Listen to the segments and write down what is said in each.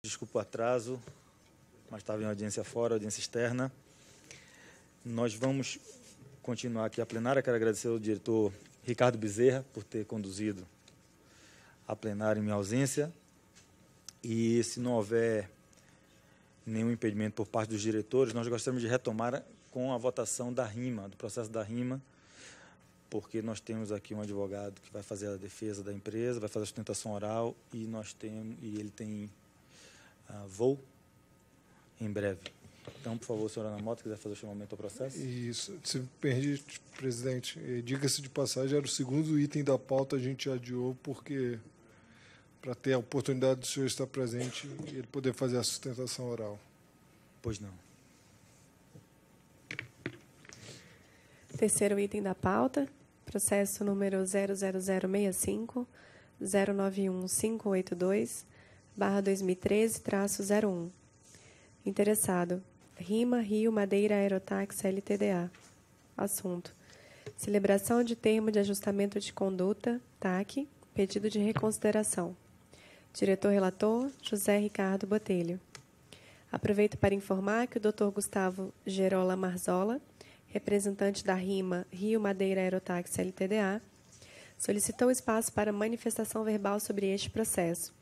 Desculpa o atraso, mas estava em audiência fora, audiência externa. Nós vamos continuar aqui a plenária. Quero agradecer ao diretor Ricardo Bezerra por ter conduzido a plenária em minha ausência. E, se não houver nenhum impedimento por parte dos diretores, nós gostaríamos de retomar com a votação da RIMA, do processo da RIMA, porque nós temos aqui um advogado que vai fazer a defesa da empresa, vai fazer a sustentação oral e ele tem voo em breve. Então, por favor, senhora Ana Mota, quiser fazer o chamamento ao processo? Isso. Se me permite, presidente, diga-se de passagem, era o segundo item da pauta, a gente adiou, porque para ter a oportunidade do senhor estar presente e ele poder fazer a sustentação oral. Pois não. Terceiro item da pauta, processo número 00065, 091-582/2013-01. Interessado: RIMA Rio Madeira Aerotáxi Ltda. Assunto: celebração de termo de ajustamento de conduta, TAC, pedido de reconsideração. Diretor-relator, José Ricardo Botelho. Aproveito para informar que o Dr. Gustavo Gerola Marzola, representante da RIMA Rio Madeira Aerotáxi Ltda, solicitou espaço para manifestação verbal sobre este processo,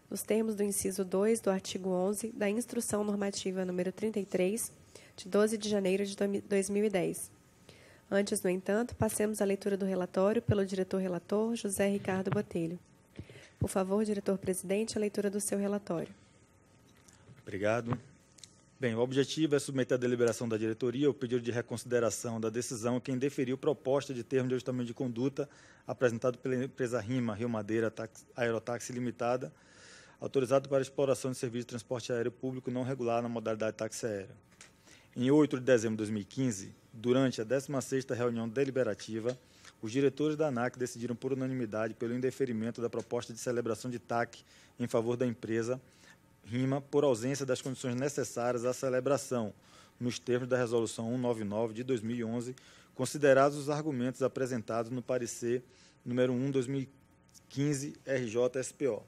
nos termos do inciso 2 do artigo 11 da Instrução Normativa número 33, de 12 de janeiro de 2010. Antes, no entanto, passemos à leitura do relatório pelo diretor-relator José Ricardo Botelho. Por favor, diretor-presidente, a leitura do seu relatório. Obrigado. Bem, o objetivo é submeter à deliberação da diretoria o pedido de reconsideração da decisão quem deferiu proposta de termo de ajustamento de conduta apresentado pela empresa RIMA Rio Madeira Aerotáxi Limitada, autorizado para exploração de serviço de transporte aéreo público não regular na modalidade táxi aéreo. Em 8 de dezembro de 2015, durante a 16ª reunião deliberativa, os diretores da ANAC decidiram por unanimidade pelo indeferimento da proposta de celebração de TAC em favor da empresa RIMA por ausência das condições necessárias à celebração, nos termos da Resolução 199 de 2011, considerados os argumentos apresentados no parecer número 1/2015 RJ-SPO.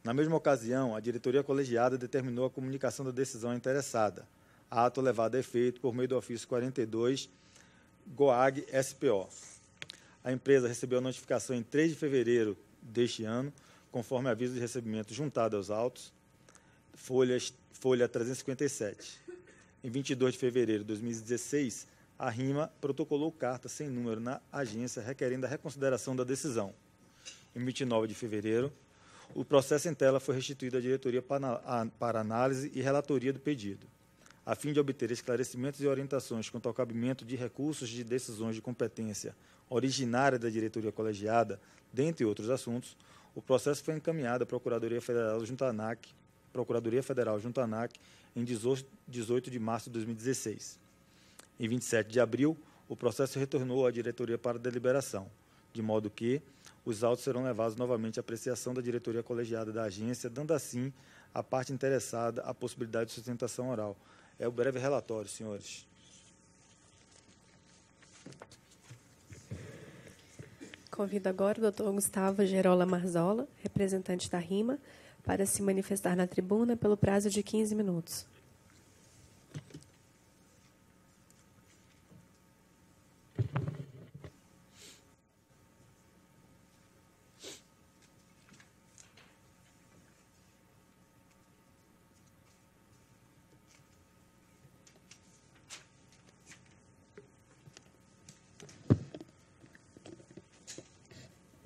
Na mesma ocasião, a diretoria colegiada determinou a comunicação da decisão à interessada, ato levado a efeito por meio do ofício 42 GOAG-SPO. A empresa recebeu a notificação em 3 de fevereiro deste ano, conforme aviso de recebimento juntado aos autos, folha 357. Em 22 de fevereiro de 2016, a RIMA protocolou carta sem número na agência requerendo a reconsideração da decisão. Em 29 de fevereiro, o processo em tela foi restituído à diretoria para análise e relatoria do pedido, a fim de obter esclarecimentos e orientações quanto ao cabimento de recursos de decisões de competência originária da diretoria colegiada, dentre outros assuntos. O processo foi encaminhado à Procuradoria Federal junto à ANAC, em 18 de março de 2016. Em 27 de abril, o processo retornou à diretoria para deliberação, de modo que os autos serão levados novamente à apreciação da diretoria colegiada da agência, dando assim à parte interessada a possibilidade de sustentação oral. É o breve relatório, senhores. Convido agora o Dr. Gustavo Gerola Marzola, representante da RIMA, para se manifestar na tribuna pelo prazo de 15 minutos.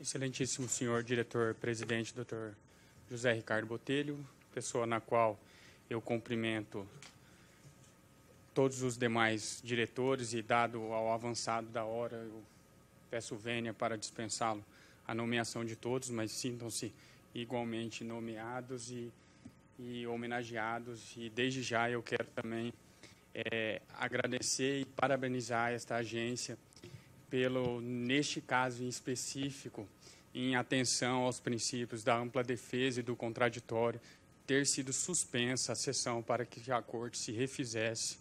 Excelentíssimo senhor diretor-presidente, Dr. José Ricardo Botelho, pessoa na qual eu cumprimento todos os demais diretores e, dado ao avançado da hora, eu peço vênia para dispensá-lo a nomeação de todos, mas sintam-se igualmente nomeados e homenageados. E, desde já, eu quero também agradecer e parabenizar esta agência pelo, neste caso em específico, em atenção aos princípios da ampla defesa e do contraditório, ter sido suspensa a sessão para que a Corte se refizesse.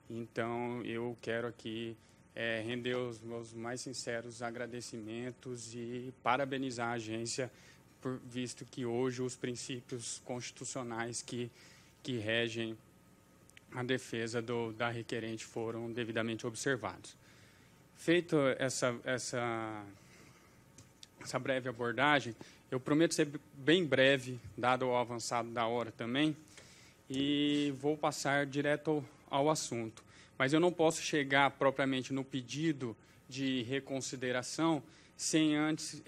Então, eu quero aqui render os meus mais sinceros agradecimentos e parabenizar a agência visto que hoje os princípios constitucionais que regem a defesa da requerente foram devidamente observados. Feito essa breve abordagem, eu prometo ser bem breve, dado o avançado da hora também, e vou passar direto ao assunto. Mas eu não posso chegar propriamente no pedido de reconsideração sem antes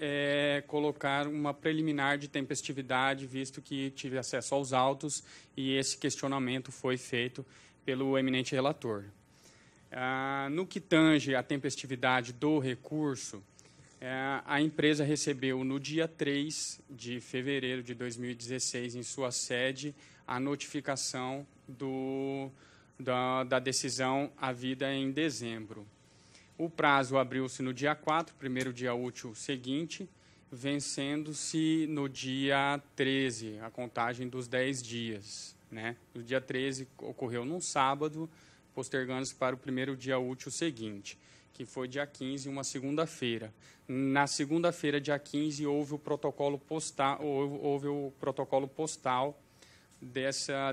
colocar uma preliminar de tempestividade, visto que tive acesso aos autos e esse questionamento foi feito pelo eminente relator. No que tange à tempestividade do recurso, a empresa recebeu no dia 3 de fevereiro de 2016, em sua sede, a notificação da decisão havida em dezembro. O prazo abriu-se no dia 4, primeiro dia útil seguinte, vencendo-se no dia 13, a contagem dos 10 dias. Né? O dia 13 ocorreu num sábado, postergando-se para o primeiro dia útil seguinte, que foi dia 15, uma segunda-feira. Na segunda-feira, dia 15, houve o protocolo postal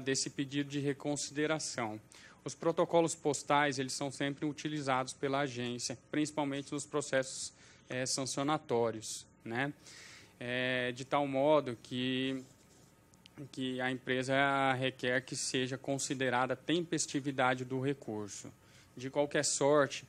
desse pedido de reconsideração. Os protocolos postais, eles são sempre utilizados pela agência, principalmente nos processos sancionatórios, né? De tal modo que a empresa requer que seja considerada a tempestividade do recurso. De qualquer sorte,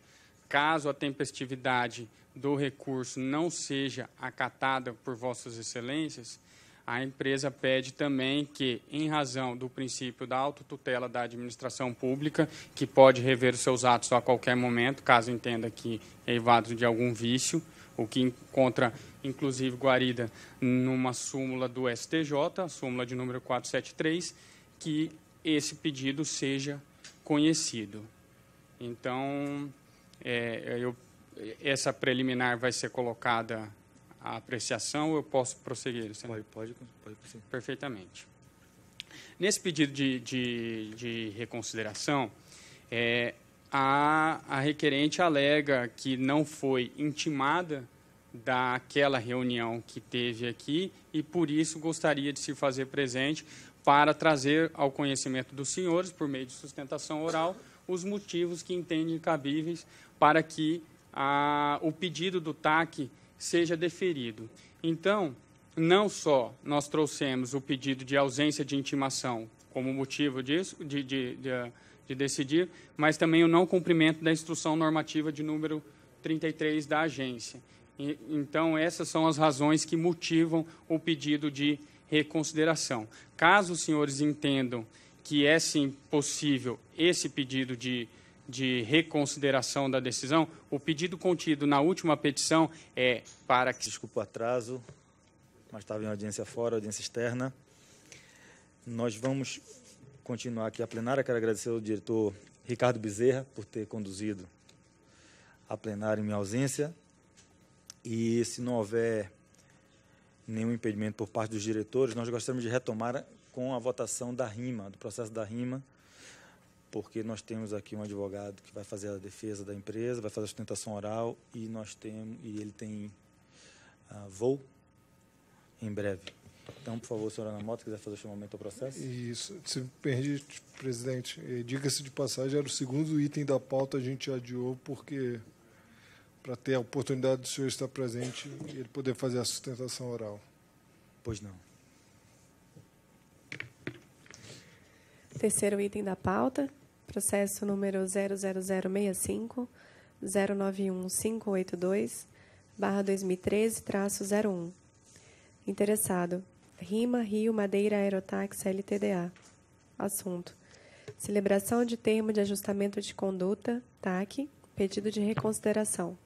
caso a tempestividade do recurso não seja acatada por Vossas Excelências, a empresa pede também que, em razão do princípio da autotutela da administração pública, que pode rever os seus atos a qualquer momento, caso entenda que é evado de algum vício, o que encontra, inclusive, guarida numa súmula do STJ, a súmula de número 473, que esse pedido seja conhecido. Então, essa preliminar vai ser colocada à apreciação, eu posso prosseguir? Pode prosseguir. Perfeitamente. Nesse pedido de reconsideração, a requerente alega que não foi intimada daquela reunião que teve aqui e, por isso, gostaria de se fazer presente para trazer ao conhecimento dos senhores, por meio de sustentação oral, os motivos que entendem cabíveis para que o pedido do TAC seja deferido. Então, não só nós trouxemos o pedido de ausência de intimação como motivo disso, de decidir, mas também o não cumprimento da instrução normativa de número 33 da agência. Então, essas são as razões que motivam o pedido de reconsideração. Caso os senhores entendam que é, sim, possível esse pedido de reconsideração da decisão, o pedido contido na última petição é para que... Desculpa o atraso, mas estava em audiência fora, audiência externa. Nós vamos continuar aqui a plenária. Quero agradecer ao diretor Ricardo Bezerra por ter conduzido a plenária em minha ausência. E, se não houver nenhum impedimento por parte dos diretores, nós gostaríamos de retomar com a votação da RIMA, do processo da RIMA, porque nós temos aqui um advogado que vai fazer a defesa da empresa, vai fazer a sustentação oral e ele tem voo em breve. Então, por favor, senhora Ana Mota, quiser fazer o chamamento ao processo? Isso. Se me permite, presidente, diga-se de passagem, era o segundo item da pauta, a gente adiou, porque para ter a oportunidade do senhor estar presente e ele poder fazer a sustentação oral. Pois não. Terceiro item da pauta, processo número 00065-091582/2013-01. Interessado: RIMA Rio Madeira Aerotáxi LTDA. Assunto: celebração de termo de ajustamento de conduta, TAC, pedido de reconsideração.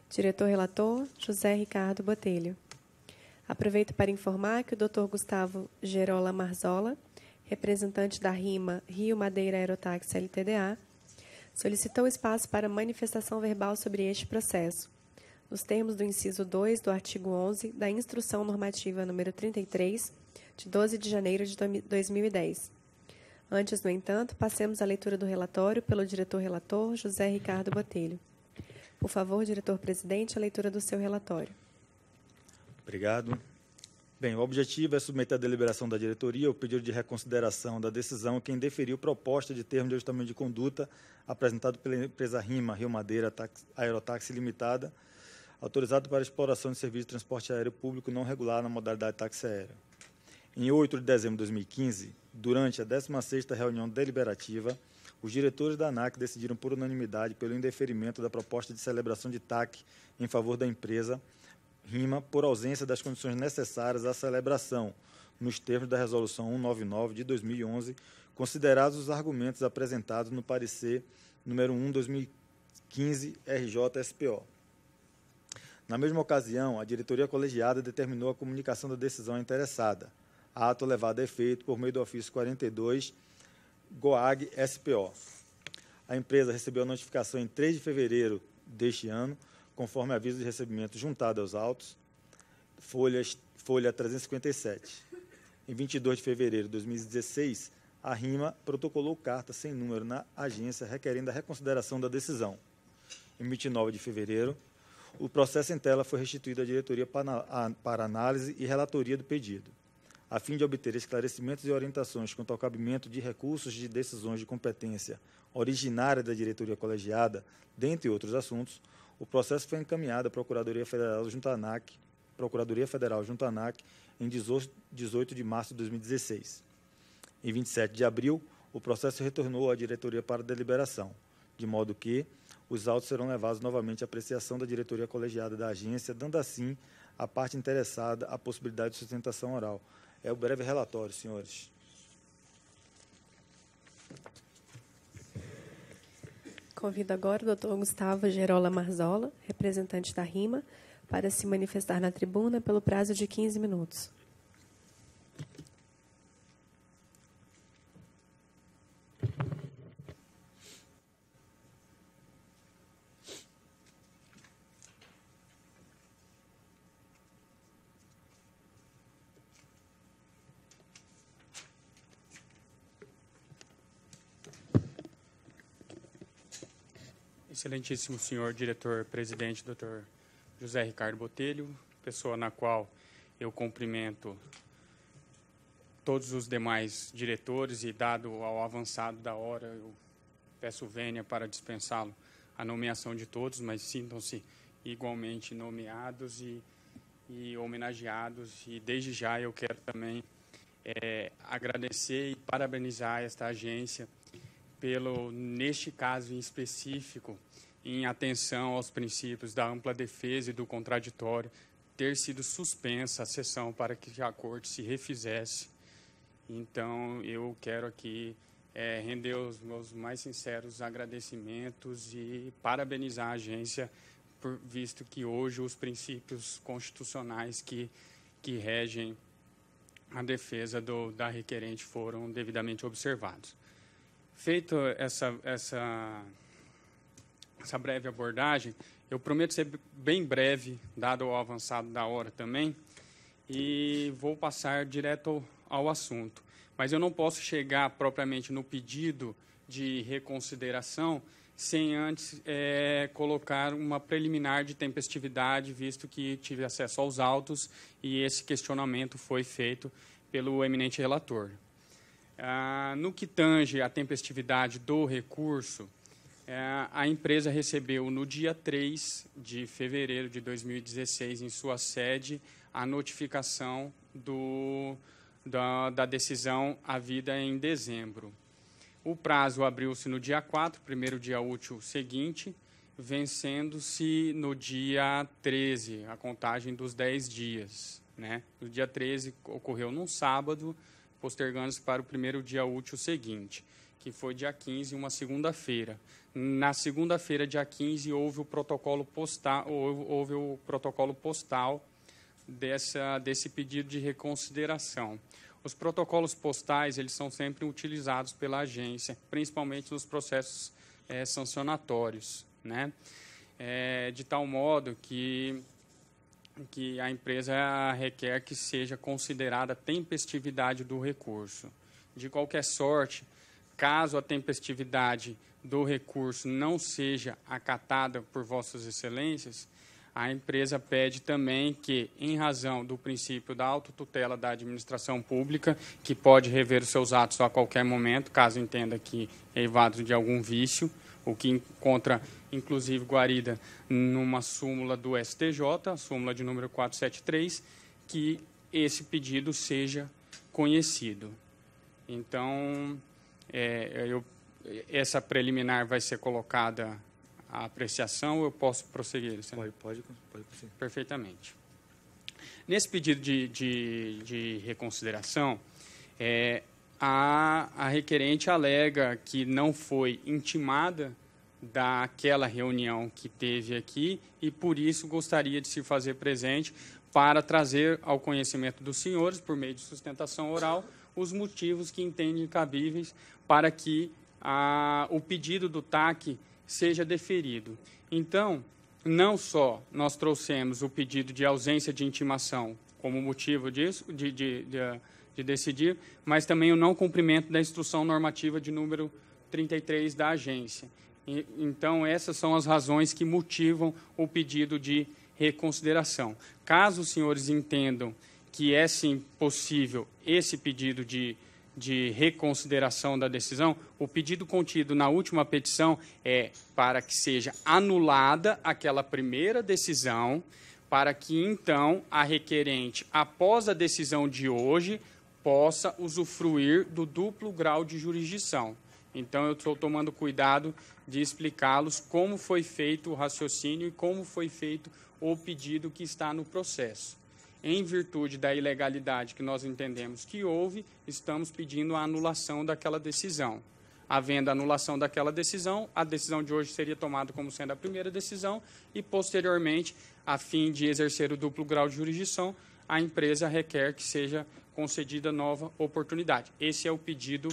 Diretor-relator, José Ricardo Botelho. Aproveito para informar que o Dr. Gustavo Gerola Marzola, representante da RIMA Rio Madeira Aerotáxi LTDA, solicitou espaço para manifestação verbal sobre este processo, nos termos do inciso 2 do artigo 11 da Instrução Normativa número 33, de 12 de janeiro de 2010. Antes, no entanto, passemos à leitura do relatório pelo diretor-relator José Ricardo Botelho. Por favor, diretor-presidente, a leitura do seu relatório. Obrigado. Bem, o objetivo é submeter à deliberação da diretoria o pedido de reconsideração da decisão quem deferiu proposta de termo de ajustamento de conduta apresentado pela empresa RIMA, Rio Madeira Aerotáxi Limitada, autorizado para exploração de serviço de transporte aéreo público não regular na modalidade táxi aéreo. Em 8 de dezembro de 2015, durante a 16ª reunião deliberativa, os diretores da ANAC decidiram por unanimidade pelo indeferimento da proposta de celebração de TAC em favor da empresa RIMA por ausência das condições necessárias à celebração, nos termos da Resolução 199 de 2011, considerados os argumentos apresentados no parecer número 1/2015 RJ-SPO. Na mesma ocasião, a diretoria colegiada determinou a comunicação da decisão à interessada, ato levado a efeito por meio do ofício 42 GOAG-SPO. A empresa recebeu a notificação em 3 de fevereiro deste ano, conforme aviso de recebimento juntado aos autos, folha 357. Em 22 de fevereiro de 2016, a RIMA protocolou carta sem número na agência requerendo a reconsideração da decisão. Em 29 de fevereiro, o processo em tela foi restituído à diretoria para análise e relatoria do pedido, a fim de obter esclarecimentos e orientações quanto ao cabimento de recursos de decisões de competência originária da diretoria colegiada, dentre outros assuntos. O processo foi encaminhado à Procuradoria Federal junto à ANAC, em 18 de março de 2016. Em 27 de abril, o processo retornou à diretoria para deliberação, de modo que os autos serão levados novamente à apreciação da diretoria colegiada da agência, dando assim à parte interessada a possibilidade de sustentação oral. É o breve relatório, senhores. Convido agora o doutor Gustavo Gerola Marzola, representante da RIMA, para se manifestar na tribuna pelo prazo de 15 minutos. Excelentíssimo senhor diretor-presidente, Dr. José Ricardo Botelho, pessoa na qual eu cumprimento todos os demais diretores e, dado ao avançado da hora, eu peço vênia para dispensá-lo a nomeação de todos, mas sintam-se igualmente nomeados e homenageados. E, desde já, eu quero também agradecer e parabenizar esta agência pelo, neste caso em específico, em atenção aos princípios da ampla defesa e do contraditório, ter sido suspensa a sessão para que a Corte se refizesse. Então, eu quero aqui render os meus mais sinceros agradecimentos e parabenizar a agência, visto que hoje os princípios constitucionais que regem a defesa da requerente foram devidamente observados. Feito essa breve abordagem, eu prometo ser bem breve, dado o avançado da hora também, e vou passar direto ao assunto. Mas eu não posso chegar propriamente no pedido de reconsideração sem antes colocar uma preliminar de tempestividade, visto que tive acesso aos autos e esse questionamento foi feito pelo eminente relator. No que tange a tempestividade do recurso, a empresa recebeu no dia 3 de fevereiro de 2016, em sua sede, a notificação da decisão havida em dezembro. O prazo abriu-se no dia 4, primeiro dia útil seguinte, vencendo-se no dia 13, a contagem dos 10 dias. Né? No dia 13 ocorreu num sábado, postergando-se para o primeiro dia útil seguinte, que foi dia 15, uma segunda-feira. Na segunda-feira, dia 15, houve o protocolo postal desse pedido de reconsideração. Os protocolos postais, eles são sempre utilizados pela agência, principalmente nos processos sancionatórios, né? De tal modo que a empresa requer que seja considerada a tempestividade do recurso. De qualquer sorte, caso a tempestividade do recurso não seja acatada por Vossas Excelências, a empresa pede também que, em razão do princípio da autotutela da administração pública, que pode rever os seus atos a qualquer momento, caso entenda que é evado de algum vício, o que encontra, inclusive, guarida numa súmula do STJ, a súmula de número 473, que esse pedido seja conhecido. Então, essa preliminar vai ser colocada à apreciação, eu posso prosseguir? Pode prosseguir. Perfeitamente. Nesse pedido de reconsideração, a requerente alega que não foi intimada daquela reunião que teve aqui e, por isso, gostaria de se fazer presente para trazer ao conhecimento dos senhores, por meio de sustentação oral, os motivos que entendem cabíveis para que o pedido do TAC seja deferido. Então, não só nós trouxemos o pedido de ausência de intimação como motivo disso, de decidir, mas também o não cumprimento da instrução normativa de número 33 da agência. Então, essas são as razões que motivam o pedido de reconsideração. Caso os senhores entendam que é, sim, possível esse pedido de reconsideração da decisão, o pedido contido na última petição é para que seja anulada aquela primeira decisão, para que, então, a requerente, após a decisão de hoje, possa usufruir do duplo grau de jurisdição. Então, eu estou tomando cuidado de explicá-los como foi feito o raciocínio e como foi feito o pedido que está no processo. Em virtude da ilegalidade que nós entendemos que houve, estamos pedindo a anulação daquela decisão. Havendo a anulação daquela decisão, a decisão de hoje seria tomada como sendo a primeira decisão e, posteriormente, a fim de exercer o duplo grau de jurisdição, a empresa requer que seja concedida nova oportunidade. Esse é o pedido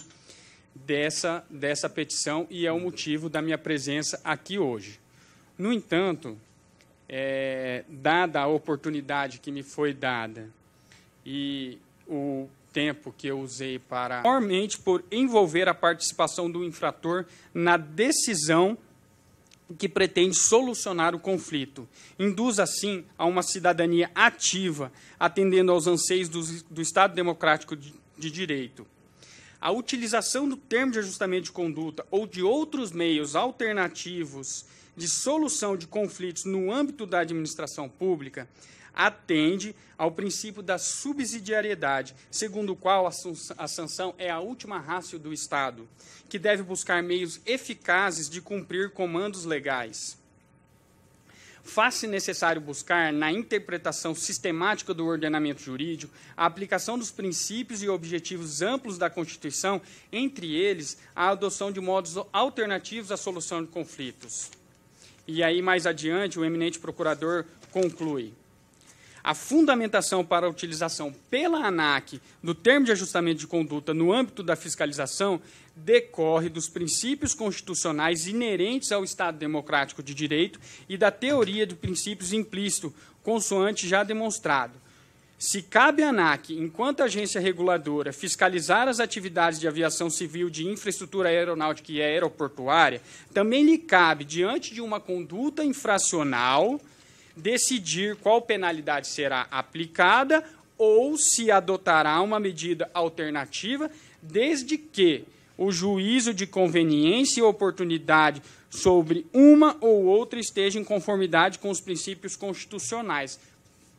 dessa petição e é o motivo da minha presença aqui hoje. No entanto, dada a oportunidade que me foi dada e o tempo que eu usei para, maiormente por envolver a participação do infrator na decisão que pretende solucionar o conflito, induz assim a uma cidadania ativa, atendendo aos anseios do Estado Democrático de Direito. A utilização do termo de ajustamento de conduta ou de outros meios alternativos de solução de conflitos no âmbito da administração pública atende ao princípio da subsidiariedade, segundo o qual a sanção é a última ratio do Estado, que deve buscar meios eficazes de cumprir comandos legais. Faz-se necessário buscar, na interpretação sistemática do ordenamento jurídico, a aplicação dos princípios e objetivos amplos da Constituição, entre eles, a adoção de modos alternativos à solução de conflitos. E aí, mais adiante, o eminente procurador conclui: a fundamentação para a utilização pela ANAC do termo de ajustamento de conduta no âmbito da fiscalização decorre dos princípios constitucionais inerentes ao Estado Democrático de Direito e da teoria de princípios implícitos, consoante já demonstrado. Se cabe à ANAC, enquanto agência reguladora, fiscalizar as atividades de aviação civil, de infraestrutura aeronáutica e aeroportuária, também lhe cabe, diante de uma conduta infracional, decidir qual penalidade será aplicada ou se adotará uma medida alternativa, desde que o juízo de conveniência e oportunidade sobre uma ou outra esteja em conformidade com os princípios constitucionais,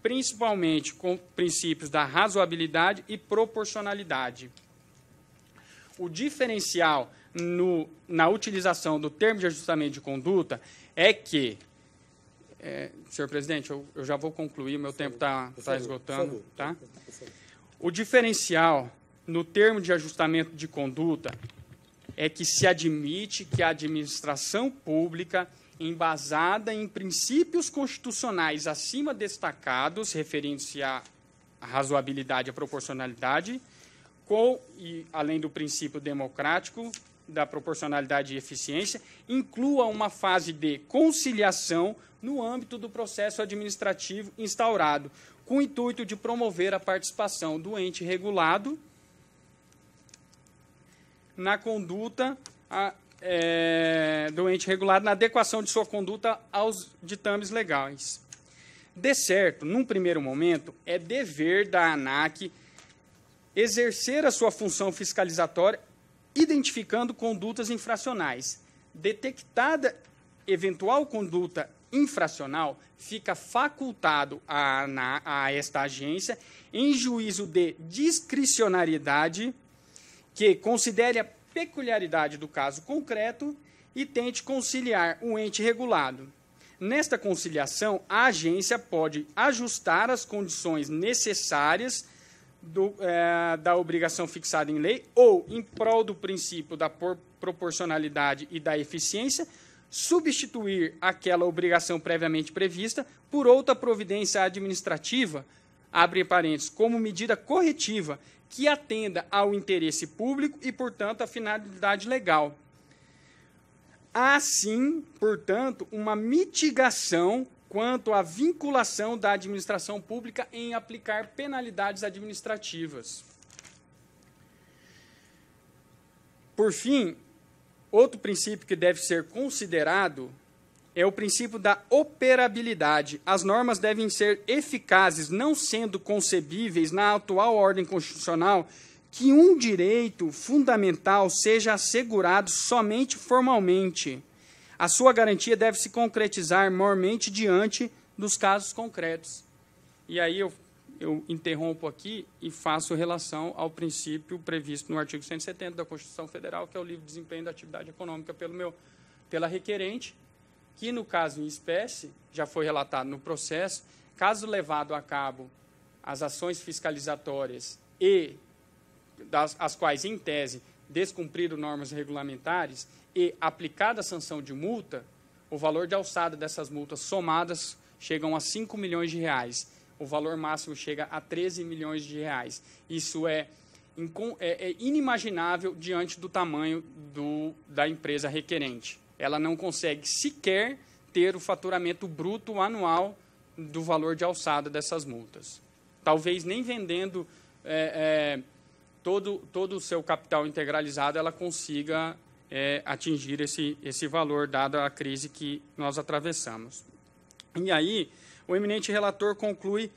principalmente com princípios da razoabilidade e proporcionalidade. O diferencial na utilização do termo de ajustamento de conduta é que, senhor presidente, eu já vou concluir, meu tempo está esgotando. Tá? O diferencial no termo de ajustamento de conduta é que se admite que a administração pública, embasada em princípios constitucionais acima destacados, referindo-se à razoabilidade e à proporcionalidade, e além do princípio democrático, da proporcionalidade e eficiência, inclua uma fase de conciliação no âmbito do processo administrativo instaurado, com o intuito de promover a participação do ente regulado na conduta do ente regulado, na adequação de sua conduta aos ditames legais. De certo, num primeiro momento, é dever da ANAC exercer a sua função fiscalizatória, identificando condutas infracionais. Detectada eventual conduta infracional, fica facultado a esta agência, em juízo de discricionariedade, que considere a peculiaridade do caso concreto e tente conciliar o ente regulado. Nesta conciliação, a agência pode ajustar as condições necessárias da obrigação fixada em lei ou, em prol do princípio da proporcionalidade e da eficiência, substituir aquela obrigação previamente prevista por outra providência administrativa, abre parênteses, como medida corretiva, que atenda ao interesse público e, portanto, à finalidade legal. Há, sim, portanto, uma mitigação quanto à vinculação da administração pública em aplicar penalidades administrativas. Por fim, outro princípio que deve ser considerado é o princípio da operabilidade. As normas devem ser eficazes, não sendo concebíveis na atual ordem constitucional que um direito fundamental seja assegurado somente formalmente. A sua garantia deve se concretizar mormente diante dos casos concretos. E aí eu interrompo aqui e faço relação ao princípio previsto no artigo 170 da Constituição Federal, que é o livre desempenho da atividade econômica pela requerente, que, no caso em espécie, já foi relatado no processo, caso levado a cabo as ações fiscalizatórias e as quais, em tese, descumpriram normas regulamentares e aplicada a sanção de multa, o valor de alçada dessas multas somadas chegam a 5 milhões de reais. O valor máximo chega a 13 milhões de reais. Isso é inimaginável diante do tamanho da empresa requerente. Ela não consegue sequer ter o faturamento bruto anual do valor de alçada dessas multas. Talvez nem vendendo todo o seu capital integralizado ela consiga atingir esse valor, dada a crise que nós atravessamos. E aí, o eminente relator conclui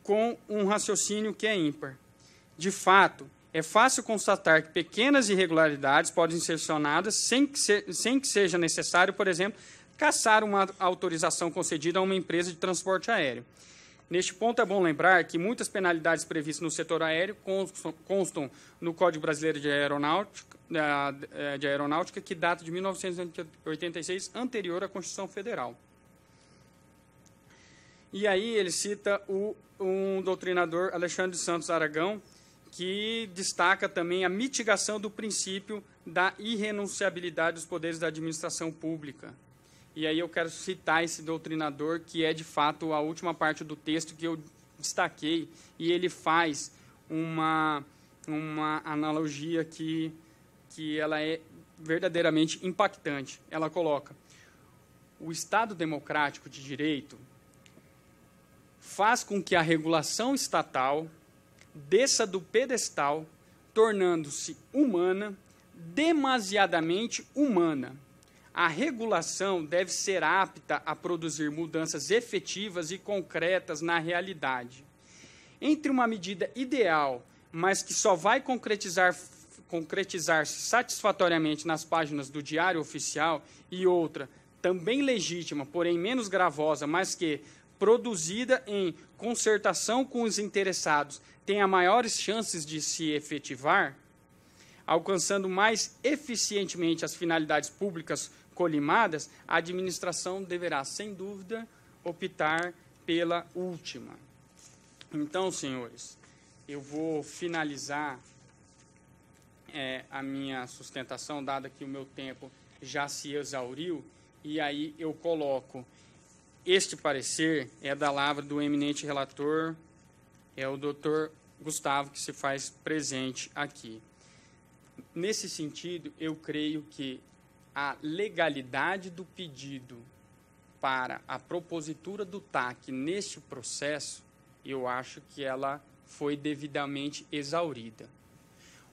com um raciocínio que é ímpar. De fato, é fácil constatar que pequenas irregularidades podem ser sancionadas sem que seja necessário, por exemplo, cassar uma autorização concedida a uma empresa de transporte aéreo. Neste ponto, é bom lembrar que muitas penalidades previstas no setor aéreo constam no Código Brasileiro de Aeronáutica, que data de 1986, anterior à Constituição Federal. E aí ele cita um doutrinador, Alexandre Santos Aragão, que destaca também a mitigação do princípio da irrenunciabilidade dos poderes da administração pública. E aí eu quero citar esse doutrinador, que é, de fato, a última parte do texto que eu destaquei, e ele faz uma analogia que ela é verdadeiramente impactante. Ela coloca: o Estado democrático de direito faz com que a regulação estatal desça do pedestal, tornando-se humana, demasiadamente humana. A regulação deve ser apta a produzir mudanças efetivas e concretas na realidade. Entre uma medida ideal, mas que só vai concretizar-se satisfatoriamente nas páginas do Diário Oficial, e outra, também legítima, porém menos gravosa, mas que, produzida em concertação com os interessados, tenha maiores chances de se efetivar, alcançando mais eficientemente as finalidades públicas colimadas, a administração deverá, sem dúvida, optar pela última. Então, senhores, eu vou finalizar a minha sustentação, dado que o meu tempo já se exauriu, e aí eu coloco: este parecer é da lavra do eminente relator, é o doutor Gustavo, que se faz presente aqui. Nesse sentido, eu creio que a legalidade do pedido para a propositura do TAC neste processo, eu acho que ela foi devidamente exaurida.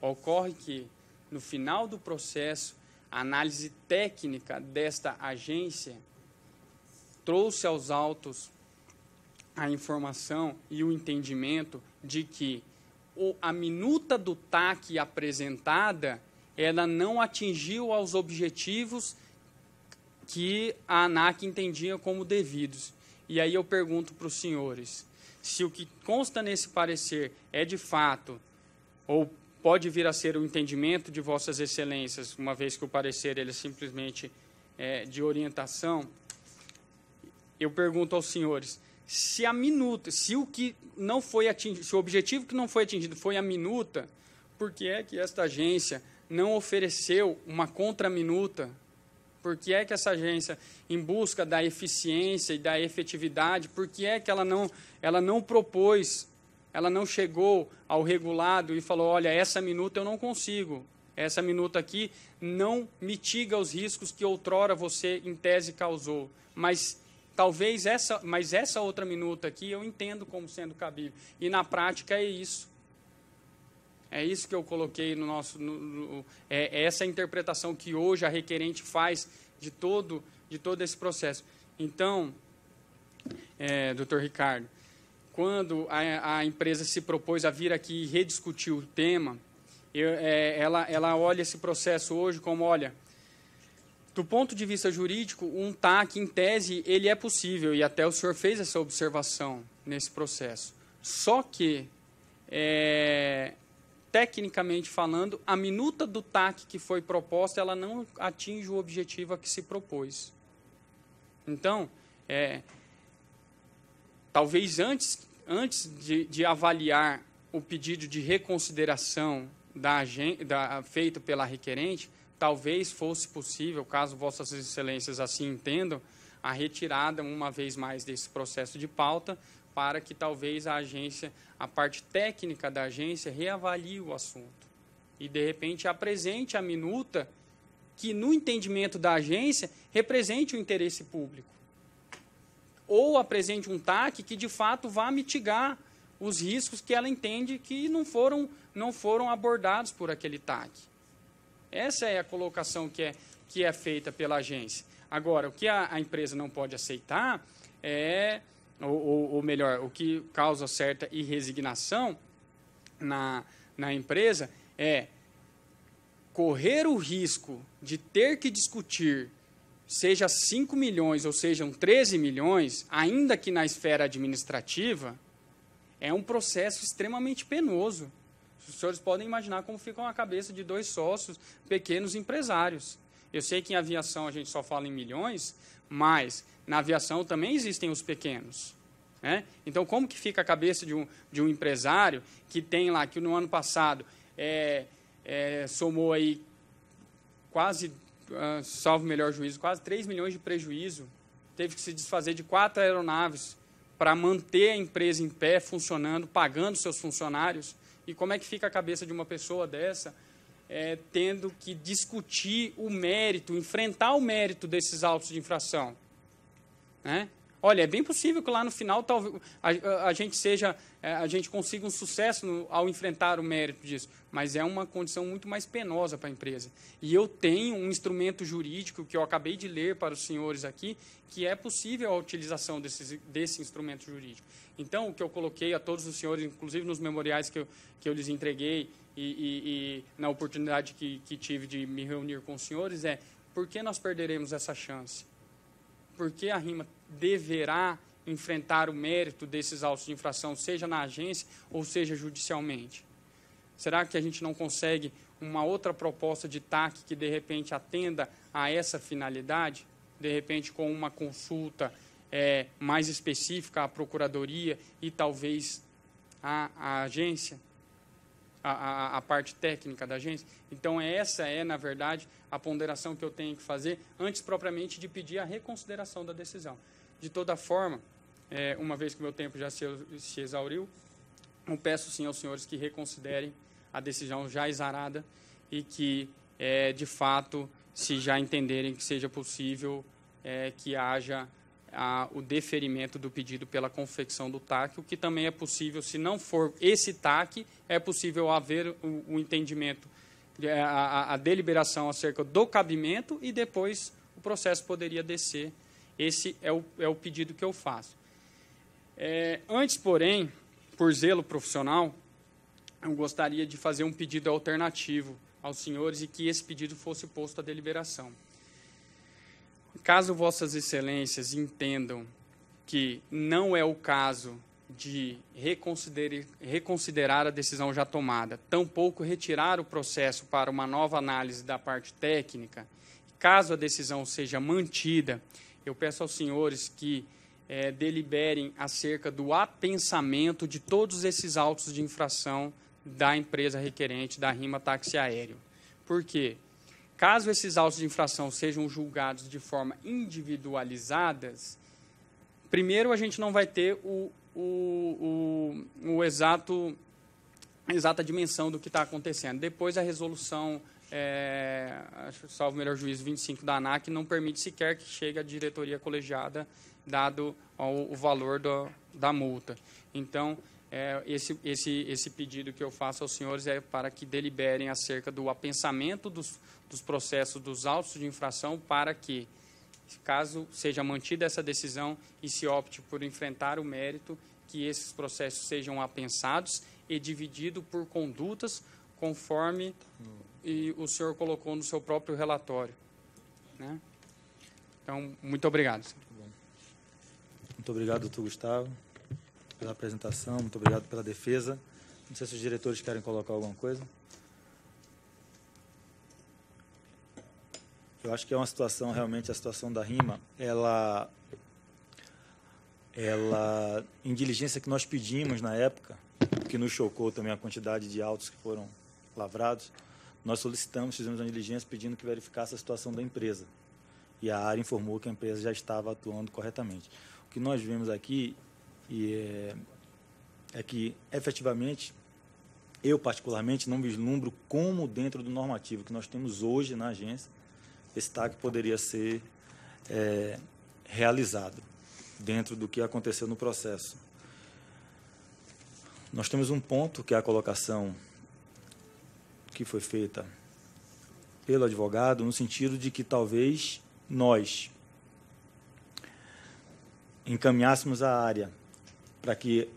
Ocorre que, no final do processo, a análise técnica desta agência trouxe aos autos a informação e o entendimento de que a minuta do TAC apresentada, ela não atingiu aos objetivos que a ANAC entendia como devidos. E aí eu pergunto para os senhores, se o que consta nesse parecer é de fato, ou pode vir a ser o entendimento de vossas excelências, uma vez que o parecer ele é simplesmente de orientação, eu pergunto aos senhores, se a minuta, se o que não foi atingido, se o objetivo que não foi atingido foi a minuta, por que é que esta agência não ofereceu uma contraminuta? Por que é que essa agência, em busca da eficiência e da efetividade, por que é que ela não propôs, ela não chegou ao regulado e falou, olha, essa minuta eu não consigo, essa minuta aqui não mitiga os riscos que outrora você, em tese, causou, mas talvez essa outra minuta aqui eu entendo como sendo cabível. E na prática é isso. É isso que eu coloquei no nosso... é essa interpretação que hoje a requerente faz de todo esse processo. Então, doutor Ricardo, quando a empresa se propôs a vir aqui e rediscutir o tema, ela olha esse processo hoje como, olha, do ponto de vista jurídico, um TAC, em tese, ele é possível, e até o senhor fez essa observação nesse processo. Só que, tecnicamente falando, a minuta do TAC que foi proposta, ela não atinge o objetivo a que se propôs. Então, talvez antes de avaliar o pedido de reconsideração feito pela requerente, talvez fosse possível, caso vossas excelências assim entendam, a retirada, uma vez mais, desse processo de pauta, para que talvez a agência, a parte técnica da agência, reavalie o assunto. E, de repente, apresente a minuta que, no entendimento da agência, represente o interesse público. Ou apresente um TAC que, de fato, vá mitigar os riscos que ela entende que não foram abordados por aquele TAC. Essa é a colocação que é feita pela agência. Agora, o que a empresa não pode aceitar ou melhor, o que causa certa irresignação na empresa é correr o risco de ter que discutir, seja 5 milhões ou sejam 13 milhões, ainda que na esfera administrativa, é um processo extremamente penoso. Os senhores podem imaginar como fica a cabeça de 2 sócios, pequenos empresários. Eu sei que em aviação a gente só fala em milhões, mas na aviação também existem os pequenos. Né? Então, como que fica a cabeça de um empresário que tem lá, que no ano passado somou aí quase, salvo o melhor juízo, quase 3 milhões de prejuízo, teve que se desfazer de 4 aeronaves para manter a empresa em pé, funcionando, pagando seus funcionários. E como é que fica a cabeça de uma pessoa dessa, tendo que discutir o mérito, enfrentar o mérito desses autos de infração? Né? Olha, é bem possível que lá no final talvez a gente consiga um sucesso ao enfrentar o mérito disso, mas é uma condição muito mais penosa para a empresa. E eu tenho um instrumento jurídico que eu acabei de ler para os senhores aqui, que é possível a utilização desse instrumento jurídico. Então, o que eu coloquei a todos os senhores, inclusive nos memoriais que eu lhes entreguei e na oportunidade que tive de me reunir com os senhores, por que nós perderemos essa chance? Por que a RIMA deverá enfrentar o mérito desses autos de infração, seja na agência ou seja judicialmente? Será que a gente não consegue uma outra proposta de TAC que, de repente, atenda a essa finalidade? De repente, com uma consulta mais específica à Procuradoria e talvez à agência, a parte técnica da agência? Então, essa é, na verdade, a ponderação que eu tenho que fazer antes propriamente de pedir a reconsideração da decisão. De toda forma, uma vez que o meu tempo já se exauriu, eu peço sim aos senhores que reconsiderem a decisão já exarada e que, de fato, se já entenderem que seja possível que haja o deferimento do pedido pela confecção do TAC, o que também é possível, se não for esse TAC, é possível haver o entendimento, a deliberação acerca do cabimento e depois o processo poderia descer. Esse é o pedido que eu faço. Antes, porém, por zelo profissional, eu gostaria de fazer um pedido alternativo aos senhores e que esse pedido fosse posto à deliberação. Caso Vossas Excelências entendam que não é o caso de reconsiderar a decisão já tomada, tampouco retirar o processo para uma nova análise da parte técnica, caso a decisão seja mantida, eu peço aos senhores que deliberem acerca do apensamento de todos esses autos de infração da empresa requerente da RIMA Táxi Aéreo. Por quê? Caso esses autos de infração sejam julgados de forma individualizadas, primeiro a gente não vai ter exata dimensão do que está acontecendo. Depois a resolução, salvo melhor juízo, 25 da ANAC, não permite sequer que chegue à diretoria colegiada, dado o valor da multa. Então, esse pedido que eu faço aos senhores é para que deliberem acerca do apensamento dos processos dos autos de infração, para que, caso seja mantida essa decisão e se opte por enfrentar o mérito, que esses processos sejam apensados e divididos por condutas, conforme o senhor colocou no seu próprio relatório. Né? Então, muito obrigado. Muito obrigado, doutor Gustavo, pela apresentação, muito obrigado pela defesa. Não sei se os diretores querem colocar alguma coisa. Eu acho que é uma situação, realmente, a situação da RIMA, em diligência que nós pedimos na época, que nos chocou também a quantidade de autos que foram lavrados, nós solicitamos, fizemos uma diligência pedindo que verificasse a situação da empresa. E a área informou que a empresa já estava atuando corretamente. O que nós vemos aqui é que, efetivamente, eu particularmente não vislumbro como, dentro do normativo que nós temos hoje na agência, esse TAC poderia ser realizado dentro do que aconteceu no processo. Nós temos um ponto, que é a colocação que foi feita pelo advogado, no sentido de que talvez nós encaminhássemos a área para que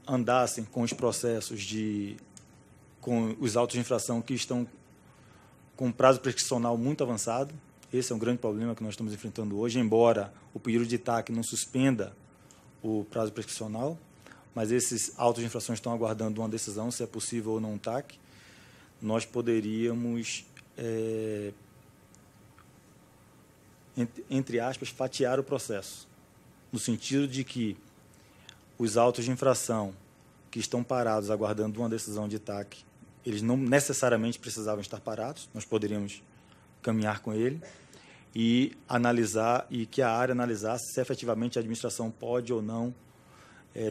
andassem com os processos com os autos de infração que estão com prazo prescricional muito avançado. Esse é um grande problema que nós estamos enfrentando hoje, embora o pedido de TAC não suspenda o prazo prescricional, mas esses autos de infração estão aguardando uma decisão, se é possível ou não um TAC. Nós poderíamos, entre aspas, fatiar o processo, no sentido de que os autos de infração que estão parados aguardando uma decisão de TAC, eles não necessariamente precisavam estar parados, nós poderíamos caminhar com ele e analisar, e que a área analisasse se efetivamente a administração pode ou não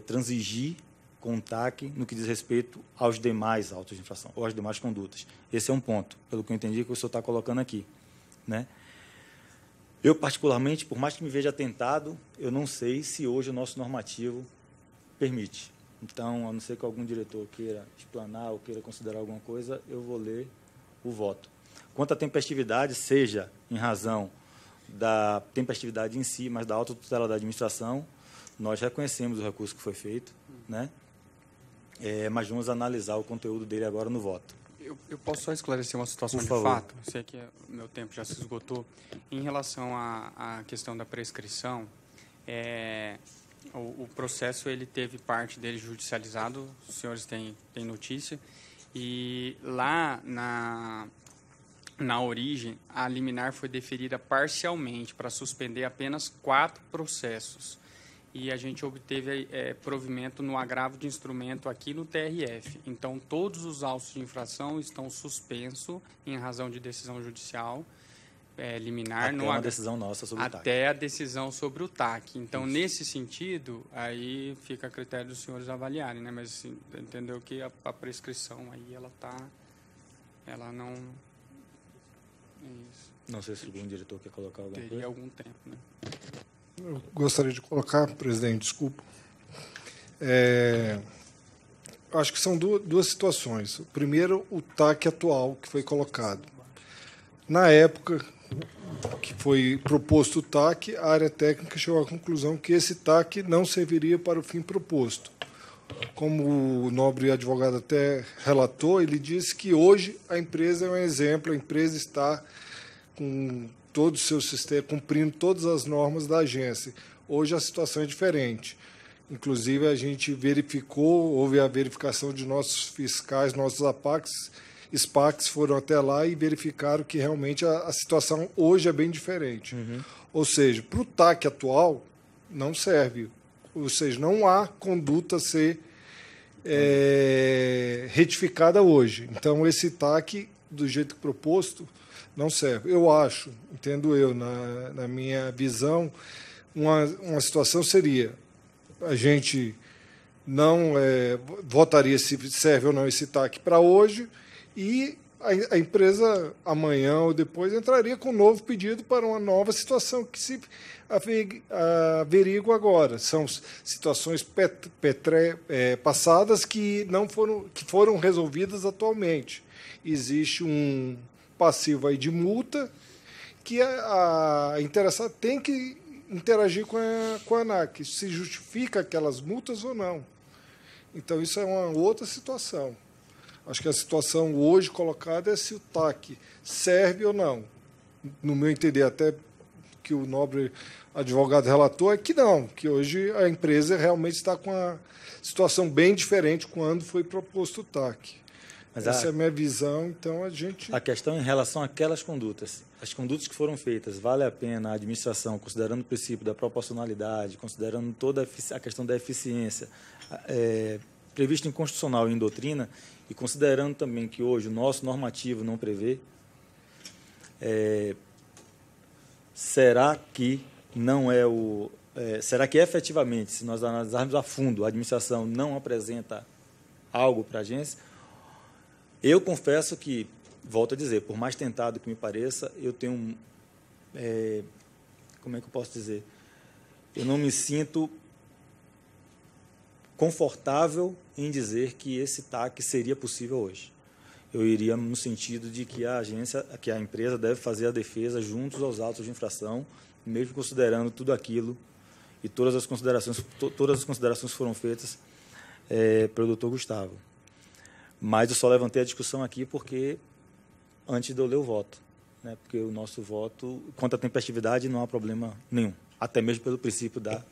transigir com o TAC no que diz respeito aos demais autos de infração, ou às demais condutas. Esse é um ponto, pelo que eu entendi, que o senhor está colocando aqui. Né? Eu, particularmente, por mais que me veja atentado, eu não sei se hoje o nosso normativo permite. Então, a não ser que algum diretor queira explanar ou queira considerar alguma coisa, eu vou ler o voto. Quanto à tempestividade, seja em razão da tempestividade em si, mas da autotutela da administração, nós reconhecemos o recurso que foi feito, né? Mas vamos analisar o conteúdo dele agora no voto. Eu posso só esclarecer uma situação de fato? Eu sei que o meu tempo já se esgotou. Em relação à questão da prescrição, o processo ele teve parte dele judicializado, os senhores têm notícia, e lá na origem, a liminar foi deferida parcialmente para suspender apenas 4 processos. E a gente obteve provimento no agravo de instrumento aqui no TRF. Então, todos os autos de infração estão suspensos em razão de decisão judicial liminar. Até uma decisão nossa sobre o TAC. Até a decisão sobre o TAC. Então, isso. Nesse sentido, aí fica a critério dos senhores avaliarem, né? Mas assim, entendeu que a prescrição aí, ela não... Isso. Não sei se algum diretor quer colocar alguma coisa. Teria algum tempo, né? Eu gostaria de colocar, presidente, desculpa. Acho que são duas situações. Primeiro, o TAC atual que foi colocado. Na época, que foi proposto o TAC, a área técnica chegou à conclusão que esse TAC não serviria para o fim proposto. Como o nobre advogado até relatou, ele disse que hoje a empresa é um exemplo, a empresa está com todo o seu sistema, cumprindo todas as normas da agência. Hoje a situação é diferente. Inclusive, a gente verificou, houve a verificação de nossos fiscais, nossos SPACs foram até lá e verificaram que realmente a situação hoje é bem diferente. Ou seja, para o TAC atual, não serve. Ou seja, não há conduta a ser retificada hoje. Então, esse TAC, do jeito proposto, não serve. Eu acho, entendo eu, na minha visão, uma situação seria: a gente não votaria se serve ou não esse TAC para hoje, e a empresa, amanhã ou depois, entraria com um novo pedido para uma nova situação que se averigua agora. São situações passadas que foram resolvidas atualmente. Existe um passivo aí de multa que a interessada tem que interagir com a ANAC, se justifica aquelas multas ou não. Então, isso é uma outra situação. Acho que a situação hoje colocada é se o TAC serve ou não. No meu entender, até que o nobre advogado relatou, é que não, que hoje a empresa realmente está com uma situação bem diferente quando foi proposto o TAC. Mas essa é a minha visão, então a gente... A questão em relação àquelas condutas. As condutas que foram feitas, vale a pena a administração, considerando o princípio da proporcionalidade, considerando toda a questão da eficiência prevista em constitucional e em doutrina, e considerando também que hoje o nosso normativo não prevê, será que não é o... será que efetivamente, se nós analisarmos a fundo, a administração não apresenta algo para a agência? Eu confesso que, volto a dizer, por mais tentado que me pareça, eu tenho como é que eu posso dizer? Eu não me sinto confortável em dizer que esse TAC seria possível hoje. Eu iria no sentido de que a empresa deve fazer a defesa juntos aos autos de infração, mesmo considerando tudo aquilo e todas as considerações foram feitas pelo doutor Gustavo. Mas eu só levantei a discussão aqui porque, antes de eu ler o voto, né? Porque o nosso voto, quanto à tempestividade, não há problema nenhum, até mesmo pelo princípio da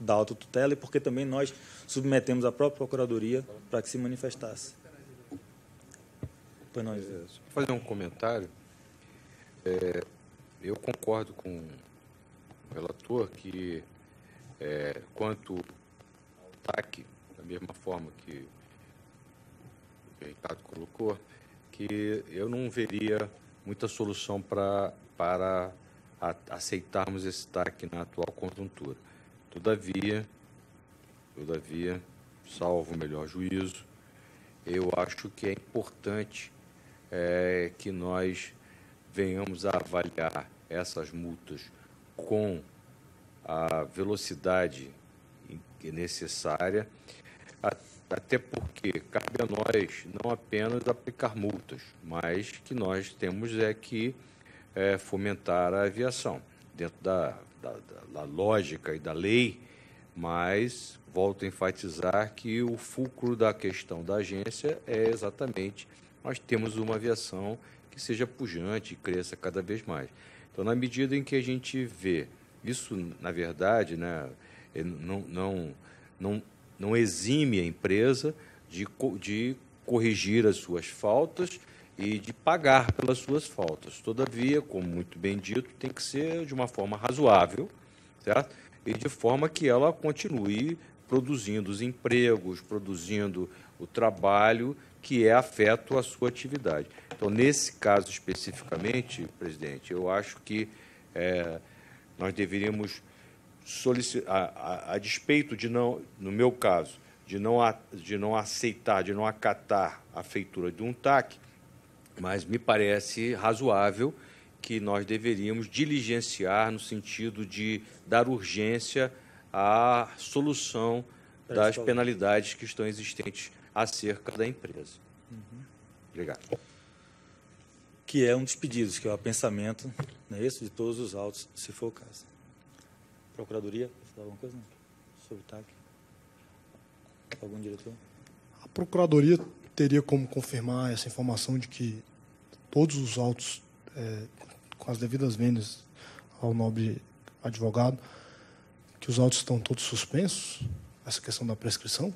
autotutela e porque também nós submetemos a própria Procuradoria para que se manifestasse. Vou fazer um comentário. Eu concordo com o relator que, quanto ao TAC, da mesma forma que o Ricardo colocou, que eu não veria muita solução para aceitarmos esse TAC na atual conjuntura. Todavia, salvo o melhor juízo, eu acho que é importante que nós venhamos a avaliar essas multas com a velocidade necessária, até porque cabe a nós não apenas aplicar multas, mas que nós temos que fomentar a aviação dentro da lógica e da lei, mas volto a enfatizar que o fulcro da questão da agência é exatamente nós temos uma aviação que seja pujante e cresça cada vez mais. Então, na medida em que a gente vê isso, na verdade, né, não exime a empresa de corrigir as suas faltas e de pagar pelas suas faltas. Todavia, como muito bem dito, tem que ser de uma forma razoável, certo? E de forma que ela continue produzindo os empregos, produzindo o trabalho que é afeto à sua atividade. Então, nesse caso especificamente, presidente, eu acho que nós deveríamos solicitar, a despeito de não, no meu caso, de não aceitar, de não acatar a feitura de um TAC, mas me parece razoável que nós deveríamos diligenciar no sentido de dar urgência à solução das penalidades que estão existentes acerca da empresa. Obrigado. que é um dos pedidos, que é o apensamento, não é isso, de todos os autos, se for o caso. Procuradoria, quer falar alguma coisa? Não? Sobre o TAC? Algum diretor? A Procuradoria teria como confirmar essa informação de que todos os autos, com as devidas vendas ao nobre advogado, que os autos estão todos suspensos? Essa questão da prescrição?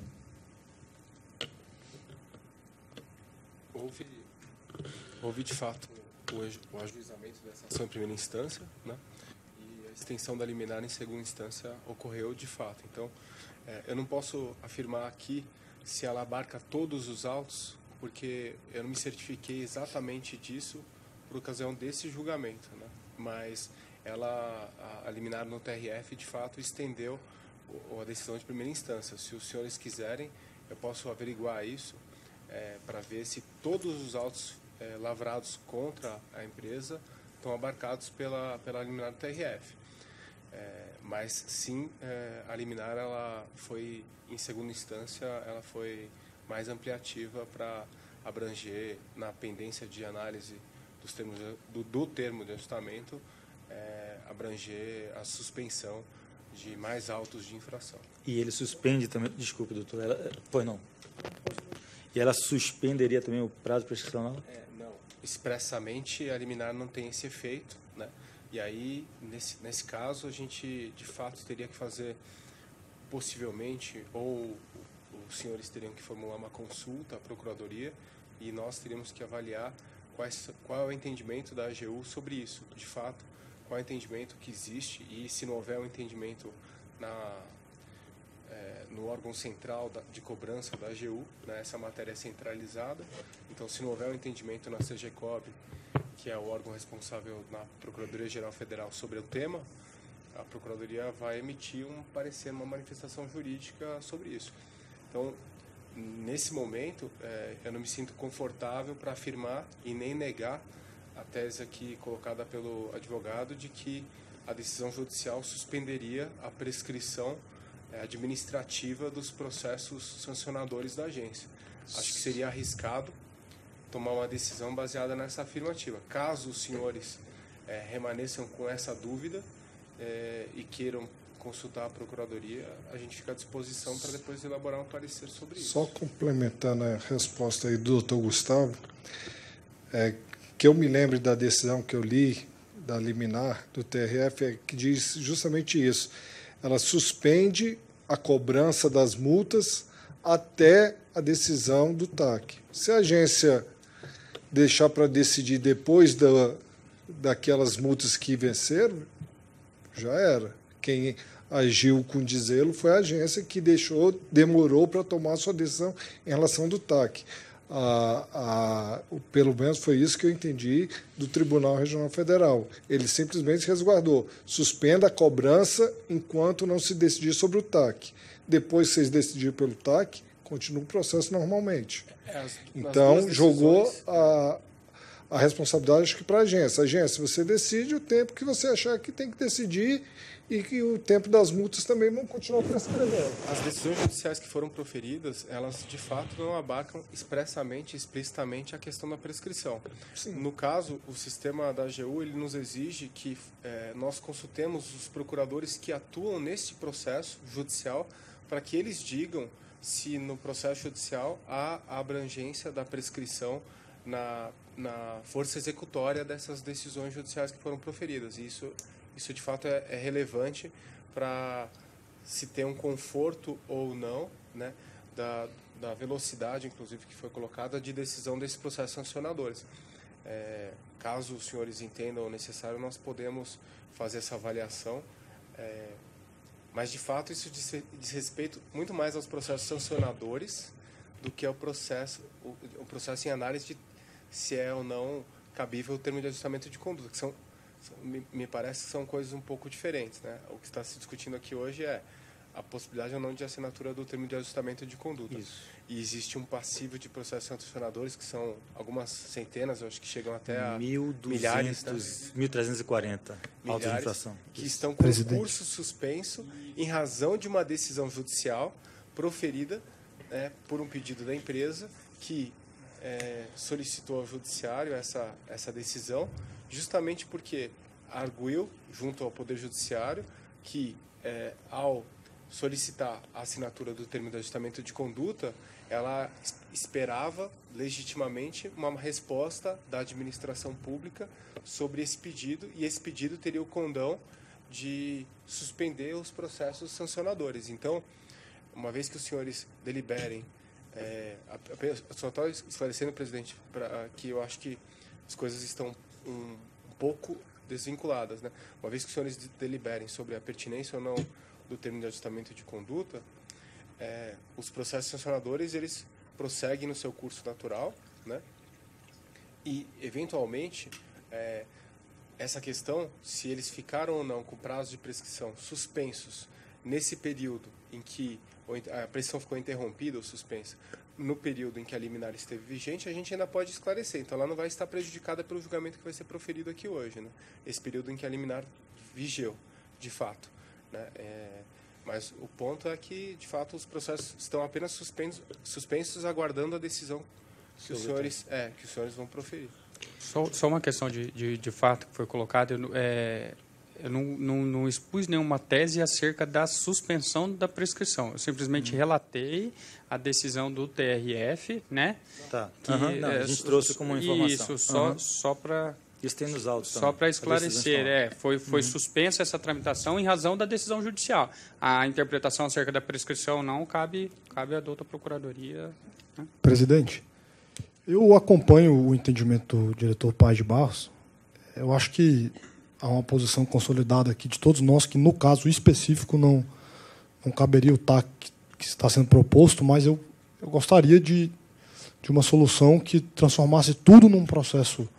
Houve de fato o ajuizamento dessa ação em primeira instância, né? E a extensão da liminar em segunda instância ocorreu de fato. Então, eu não posso afirmar aqui se ela abarca todos os autos, porque eu não me certifiquei exatamente disso por ocasião desse julgamento, né? Mas a liminar no TRF, de fato, estendeu a decisão de primeira instância. Se os senhores quiserem, eu posso averiguar isso para ver se todos os autos lavrados contra a empresa estão abarcados pela liminar do TRF. Mas, sim, a liminar, ela foi, em segunda instância, ela foi mais ampliativa para abranger, na pendência de análise dos termos do termo de ajustamento, abranger a suspensão de mais autos de infração. E ele suspende também, desculpe, doutor, pois não. E ela suspenderia também o prazo prescricional? Não, expressamente a liminar não tem esse efeito, né? E aí, nesse caso, a gente, de fato, teria que fazer, possivelmente, ou os senhores teriam que formular uma consulta à Procuradoria e nós teríamos que avaliar qual é o entendimento da AGU sobre isso, de fato, qual é o entendimento que existe e se não houver um entendimento no órgão central de cobrança da AGU, né, essa matéria é centralizada, então se não houver um entendimento na CGCOB, que é o órgão responsável na Procuradoria-Geral Federal sobre o tema, a Procuradoria vai emitir um parecer, uma manifestação jurídica sobre isso. Então, nesse momento, eu não me sinto confortável para afirmar e nem negar a tese aqui colocada pelo advogado de que a decisão judicial suspenderia a prescrição administrativa dos processos sancionadores da agência. Acho que seria arriscado tomar uma decisão baseada nessa afirmativa. Caso os senhores remaneçam com essa dúvida e queiram consultar a Procuradoria, a gente fica à disposição para depois elaborar um parecer sobre isso. Só complementando a resposta aí do doutor Gustavo, que eu me lembre da decisão que eu li, da liminar do TRF, que diz justamente isso. Ela suspende a cobrança das multas até a decisão do TAC. Se a agência deixar para decidir depois daquelas multas que venceram, já era. Quem agiu com dizelo foi a agência que demorou para tomar a sua decisão em relação do TAC. Pelo menos foi isso que eu entendi do Tribunal Regional Federal. Ele simplesmente resguardou, suspenda a cobrança enquanto não se decidir sobre o TAC. Depois que vocês decidirem pelo TAC, continua o processo normalmente. Então, jogou a responsabilidade, acho que, para a agência. Agência, você decide o tempo que você achar que tem que decidir e que o tempo das multas também vão continuar prescrevendo. As decisões judiciais que foram proferidas, elas, de fato, não abarcam explicitamente a questão da prescrição. Sim. No caso, o sistema da AGU, ele nos exige que nós consultemos os procuradores que atuam neste processo judicial para que eles digam se no processo judicial há a abrangência da prescrição na força executória dessas decisões judiciais que foram proferidas. E isso de fato é relevante para se ter um conforto ou não, né, da velocidade, inclusive, que foi colocada de decisão desses processos sancionadores. Caso os senhores entendam o necessário, nós podemos fazer essa avaliação, mas, de fato, isso diz respeito muito mais aos processos sancionadores do que ao processo em análise de se é ou não cabível o termo de ajustamento de conduta, que me parece que são coisas um pouco diferentes, né? O que está se discutindo aqui hoje é a possibilidade ou não de assinatura do termo de ajustamento de conduta. Isso. E existe um passivo de processos sancionadores, que são algumas centenas, eu acho que chegam até a milhares, né? 1.340 autos de infração. Que estão com o curso suspenso em razão de uma decisão judicial proferida por um pedido da empresa que solicitou ao Judiciário essa decisão, justamente porque arguiu, junto ao Poder Judiciário, que ao solicitar a assinatura do termo de ajustamento de conduta, ela esperava legitimamente uma resposta da administração pública sobre esse pedido, e esse pedido teria o condão de suspender os processos sancionadores. Então, uma vez que os senhores deliberem, só estou esclarecendo, presidente, que eu acho que as coisas estão um pouco desvinculadas, né? Uma vez que os senhores deliberem sobre a pertinência ou não do termo de ajustamento de conduta, os processos sancionadores, eles prosseguem no seu curso natural, né? E, eventualmente, essa questão, se eles ficaram ou não com prazo de prescrição suspensos nesse período em que a prescrição ficou interrompida ou suspensa, no período em que a liminar esteve vigente, a gente ainda pode esclarecer. Então, ela não vai estar prejudicada pelo julgamento que vai ser proferido aqui hoje, né? Esse período em que a liminar vigeu, de fato, né? Mas o ponto é que, de fato, os processos estão apenas suspensos aguardando a decisão que os senhores vão proferir. Só uma questão de fato que foi colocada. Eu não expus nenhuma tese acerca da suspensão da prescrição. Eu simplesmente relatei a decisão do TRF, né? Tá. Que, a gente trouxe como informação. Isso, só para... Isso tem nos autos também. Só para esclarecer, foi suspensa essa tramitação em razão da decisão judicial. A interpretação acerca da prescrição não cabe à douta Procuradoria. Né? Presidente, eu acompanho o entendimento do diretor Paz de Barros. Eu acho que há uma posição consolidada aqui de todos nós, que no caso específico não caberia o TAC que está sendo proposto, mas eu gostaria de uma solução que transformasse tudo num processo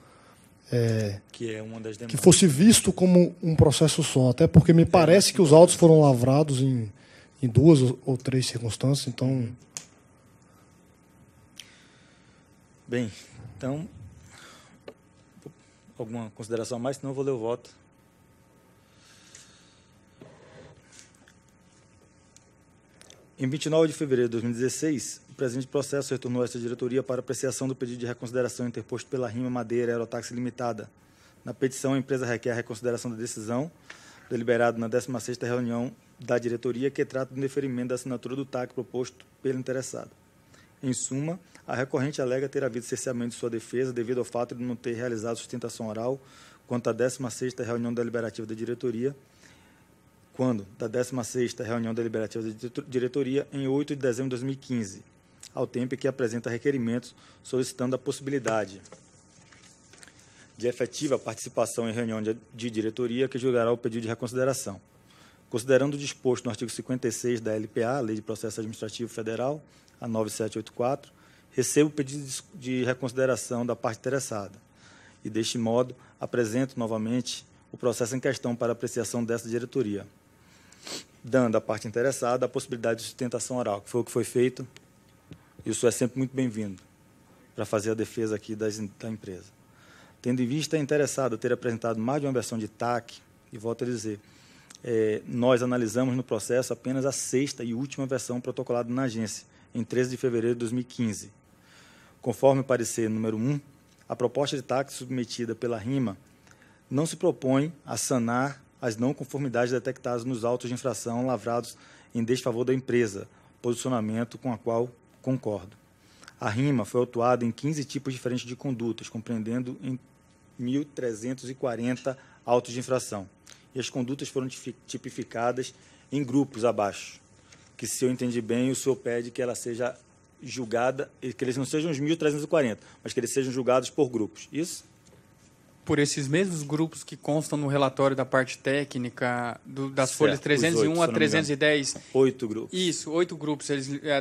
que é uma das demandas, que fosse visto como um processo só, até porque me parece que os autos foram lavrados em 2 ou 3 circunstâncias, então... Bem, então, alguma consideração a mais? Senão eu vou ler o voto. Em 29 de fevereiro de 2016, o presente processo retornou a esta diretoria para apreciação do pedido de reconsideração interposto pela Rima Madeira Aerotáxi Limitada. Na petição, a empresa requer a reconsideração da decisão, deliberado na 16ª reunião da diretoria, que trata do indeferimento da assinatura do TAC proposto pelo interessado. Em suma, a recorrente alega ter havido cerceamento de sua defesa devido ao fato de não ter realizado sustentação oral quanto à 16ª reunião deliberativa da diretoria, da diretoria em 8 de dezembro de 2015, ao tempo em que apresenta requerimentos solicitando a possibilidade de efetiva participação em reunião de diretoria que julgará o pedido de reconsideração. Considerando o disposto no artigo 56 da LPA, Lei de Processo Administrativo Federal, a 9784, recebo o pedido de reconsideração da parte interessada e, deste modo, apresento novamente o processo em questão para apreciação dessa diretoria, dando à parte interessada a possibilidade de sustentação oral, que foi o que foi feito. Isso é sempre muito bem-vindo para fazer a defesa aqui da empresa. Tendo em vista a interessada ter apresentado mais de uma versão de TAC, e volto a dizer, nós analisamos no processo apenas a 6ª e última versão protocolada na agência, em 13 de fevereiro de 2015. Conforme o parecer número 1, a proposta de TAC submetida pela RIMA não se propõe a sanar as não conformidades detectadas nos autos de infração lavrados em desfavor da empresa, posicionamento com a qual concordo. A RIMA foi autuada em 15 tipos diferentes de condutas, compreendendo em 1.340 autos de infração. E as condutas foram tipificadas em grupos abaixo, que, se eu entendi bem, o senhor pede que ela seja julgada, que eles não sejam os 1.340, mas que eles sejam julgados por grupos. Isso? Por esses mesmos grupos que constam no relatório da parte técnica das folhas 301 a 310. 8 grupos. Isso, 8 grupos,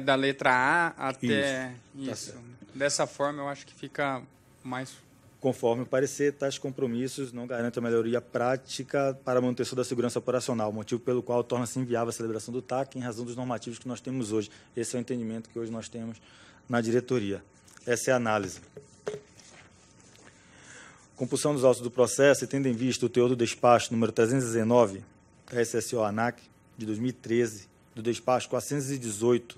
da letra A até... Isso. Tá. Dessa forma, eu acho que fica mais... Conforme o parecer, tais compromissos não garantem a melhoria prática para a manutenção da segurança operacional, motivo pelo qual torna-se inviável a celebração do TAC em razão dos normativos que nós temos hoje. Esse é o entendimento que hoje nós temos na diretoria. Essa é a análise. Compulsão dos autos do processo e tendo em vista o teor do despacho número 319 da SSO ANAC de 2013, do despacho 418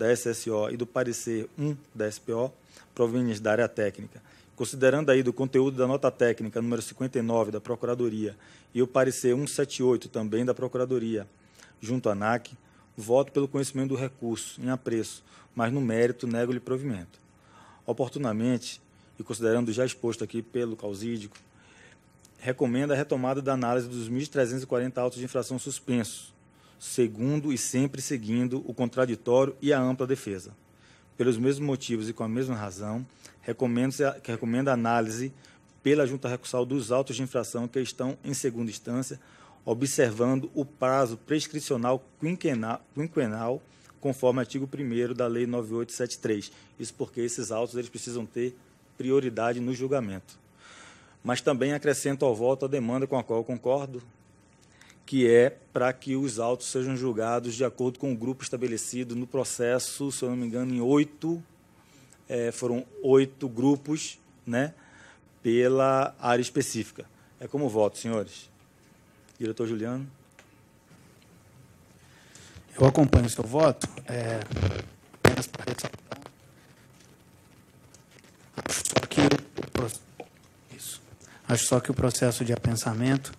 da SSO e do parecer 1 da SPO, provenientes da área técnica, considerando aí do conteúdo da nota técnica número 59 da Procuradoria e o parecer 178 também da Procuradoria, junto à ANAC, voto pelo conhecimento do recurso em apreço, mas no mérito nego-lhe provimento. Oportunamente, e considerando o já exposto aqui pelo causídico, recomenda a retomada da análise dos 1.340 autos de infração suspensos, segundo e sempre seguindo o contraditório e a ampla defesa. Pelos mesmos motivos e com a mesma razão, recomenda a análise pela Junta Recursal dos autos de infração que estão em segunda instância, observando o prazo prescricional quinquenal, conforme artigo 1º da Lei 9873. Isso porque esses autos eles precisam ter prioridade no julgamento. Mas também acrescento ao voto a demanda com a qual eu concordo, que é para que os autos sejam julgados de acordo com o grupo estabelecido no processo, se eu não me engano, foram 8 grupos, né, pela área específica. É como voto, senhores. Diretor Juliano. Eu acompanho o seu voto. Apenas para ressaltar. Acho só que o processo de apensamento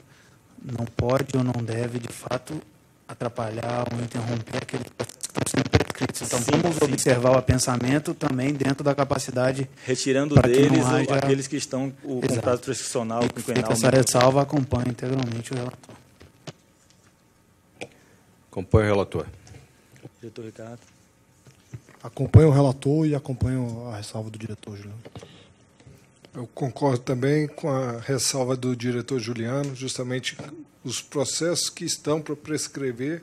não pode ou não deve, de fato, atrapalhar ou interromper aqueles processos que estão sendo prescritos. Então, vamos observar o apensamento também dentro da capacidade... Retirando deles aqueles que estão com prazo prescricional, quinquenal. Essa ressalva acompanha integralmente o relator. Acompanha o relator. Diretor Ricardo. Acompanho o relator e acompanho a ressalva do diretor Juliano. Eu concordo também com a ressalva do diretor Juliano, justamente os processos que estão para prescrever,